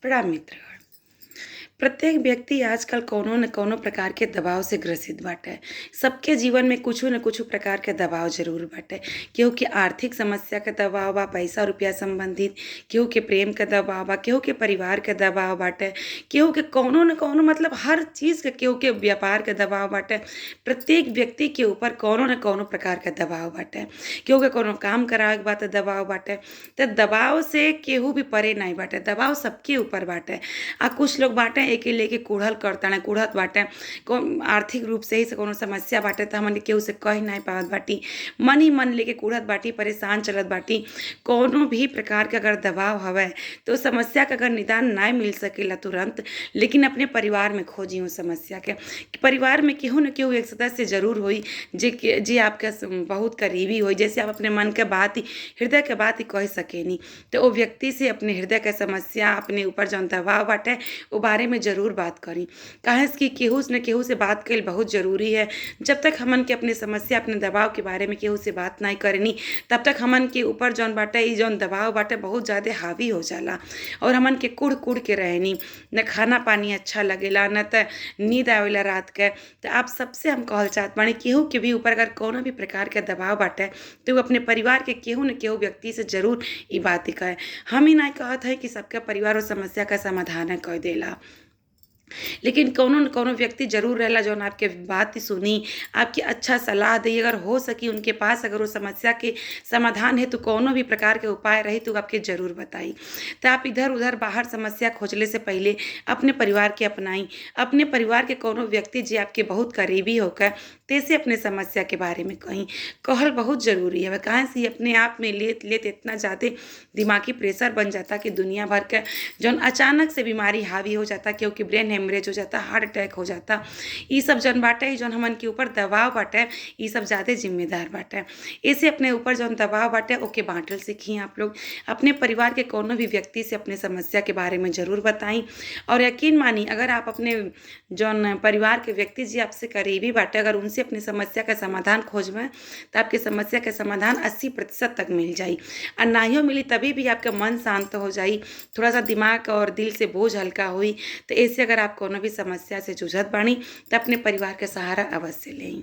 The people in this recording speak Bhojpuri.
प्रणाम मित्रगण। प्रत्येक व्यक्ति आजकल कौनो न कौनो प्रकार के दबाव से ग्रसित बाटे। सबके जीवन में कुछु न कुछु प्रकार के दबाव ज़रूर बाटे। केहू के आर्थिक समस्या के दबाव बा, पैसा रुपया संबंधित, केहू के प्रेम के दबाव बा, केहू के परिवार के दबाव बाटे, केहू के कौनो न कौनो मतलब हर चीज़ के केहू के व्यापार के दबाव बाटे। प्रत्येक व्यक्ति के ऊपर कौनो न कौनो प्रकार के दबाव बाटे। केहू के कौनो काम करावे के बा त दबाव बाटे। त दबाव से केहू भी परे नाही बाटे। दबाव सबके ऊपर बाटे। कुछ लोग बाटे एके लेके कुढ़ल करताने, कुढ़त बाटे। आर्थिक रूप से ही से कोनो समस्या बाटे त हमन के केहू से कह नाही पावत बाटी। मन ही मन लेके कुढ़त बाटी, परेशान चलत बाटी। कौनो भी प्रकार के अगर दबाव हवय तो समस्या का अगर निदान नाय मिल सकेला तुरंत, लेकिन अपने परिवार में खोजी उस समस्या के। परिवार में केहू न केहू एक सदस्य ज़रूर होई जे आपके बहुत करीबी होई, जैसे आप अपने मन के बात ही, हृदय के बात ही कह सकेनी। तो ओ व्यक्ति से अपने हृदय के समस्या, अपने ऊपर जौन दबाव बाटे ओ बारे में ज़रूर बात करी। काहे से कि केहू न केहू से बात कइल बहुत ज़रूरी है। जब तक हमन के अपने समस्या, अपने दबाव के बारे में केहू से बात नाहीं करेनी, तब तक हमन के ऊपर जौन बाटे ई जौन दबाव बाटे बहुत ज़्यादा हावी हो जाला और हमन के कुढ़-कुढ़ के रहेनी। न खाना पानी अच्छा लगेला, न त नींद आवेला रात के। त आप सबसे हम कहल चाहत बानी केहू के भी ऊपर अगर कौनो भी प्रकार के दबाव बाटे तो उ अपने परिवार के केहू न केहू व्यक्ति से ज़रूर ई बात कहे। हम ही नहीं कहत हई कि सबके परिवार उस समस्या का समाधान कर देला, लेकिन कौनो न कौनो व्यक्ति ज़रूर रहेला जौन आपके बात सुनी, आपकी अच्छा सलाह देई। अगर हो सकी उनके पास अगर वो समस्या के समाधान हेतु कौनो भी प्रकार के उपाय रही तो आपके ज़रूर बताई। तो आप इधर-उधर बाहर समस्या खोजले से पहिले अपने परिवार के अपनाई। अपने परिवार के कौनो व्यक्ति जे आपके बहुत करीबी होकर तेसे अपने समस्या के बारे में कहीं। कहल बहुत ज़रूरी हवे, काहे से अपने आप में लेत इतना ज़्यादा दिमागी प्रेशर बन जाता कि दुनिया भर के जौन अचानक से बीमारी हावी हो जाता, केहू के ब्रेन हेमरेज हो जाता, हार्ट अटैक हो जाता। ई सब जौन बाटे जौन हमन के ऊपर दबाव बाटे ई सब ज़्यादा ज़िम्मेदार बाटे। एसे अपने ऊपर जौन दबाव बाटे ओके बाँटल सीखी आप लोग। अपने परिवार के कौनो भी व्यक्ति से अपने समस्या के बारे में ज़रूर बताई और यकीन मानी अगर आप अपने जौन परिवार के व्यक्ति जे आपसे करीबी बाटे अगर उनसे अपनी समस्या का समाधान खोजबें तो आपकी समस्या का समाधान 80% तक मिल जाई। और नाहियो मिली तभी भी आपका मन शांत हो जाई, थोड़ा-सा दिमाग और दिल से बोझ हल्का होई। तो ऐसे अगर आप कौनो भी समस्या से जूझत बानी तो अपने परिवार के सहारा अवश्य लेई।